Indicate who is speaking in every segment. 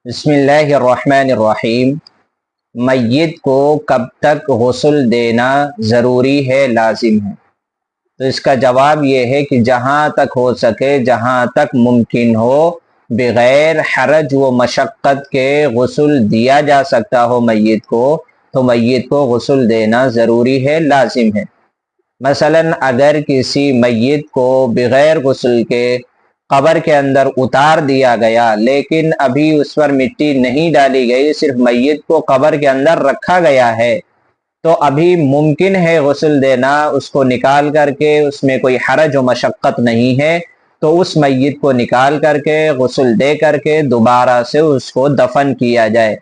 Speaker 1: بسم اللہ الرحمن الرحیم۔ میت کو کب تک غسل دینا ضروری ہے، لازم ہے؟ تو اس کا جواب یہ ہے کہ جہاں تک ہو سکے، جہاں تک ممکن ہو، بغیر حرج و مشقت کے غسل دیا جا سکتا ہو میت کو، تو میت کو غسل دینا ضروری ہے، لازم ہے۔ مثلا اگر کسی میت کو بغیر غسل کے قبر کے اندر اتار دیا گیا، لیکن ابھی اس پر مٹی نہیں ڈالی گئی، صرف میت کو قبر کے اندر رکھا گیا ہے، تو ابھی ممکن ہے غسل دینا اس کو نکال کر کے، اس میں کوئی حرج و مشقت نہیں ہے، تو اس میت کو نکال کر کے غسل دے کر کے دوبارہ سے اس کو دفن کیا جائے۔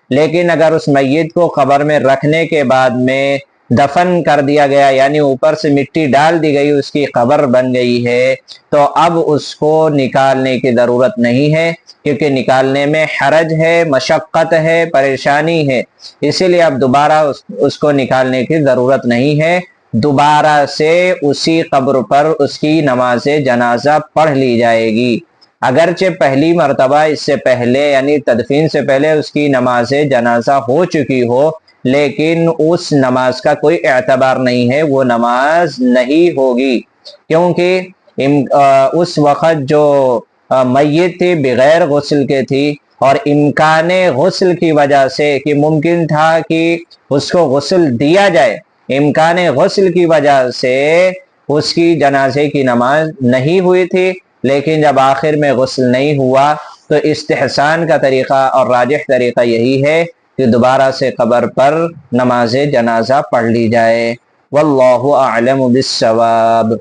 Speaker 1: لیکن اگر اس میت کو قبر میں رکھنے کے بعد میں دفن کر دیا گیا، یعنی اوپر سے مٹی ڈال دی گئی، اس کی قبر بن گئی ہے، تو اب اس کو نکالنے کی ضرورت نہیں ہے، کیونکہ نکالنے میں حرج ہے، مشقت ہے، پریشانی ہے، اسی لیے اب دوبارہ اس کو نکالنے کی ضرورت نہیں ہے۔ دوبارہ سے اسی قبر پر اس کی نماز جنازہ پڑھ لی جائے گی، اگرچہ پہلی مرتبہ اس سے پہلے یعنی تدفین سے پہلے اس کی نماز جنازہ ہو چکی ہو، لیکن اس نماز کا کوئی اعتبار نہیں ہے، وہ نماز نہیں ہوگی، کیونکہ اس وقت جو میت تھی بغیر غسل کے تھی، اور امکان غسل کی وجہ سے کہ ممکن تھا کہ اس کو غسل دیا جائے، امکان غسل کی وجہ سے اس کی جنازے کی نماز نہیں ہوئی تھی، لیکن جب آخر میں غسل نہیں ہوا تو استحسان کا طریقہ اور راجح طریقہ یہی ہے کہ دوبارہ سے قبر پر نماز جنازہ پڑھ لی جائے۔ واللہ اعلم بالصواب۔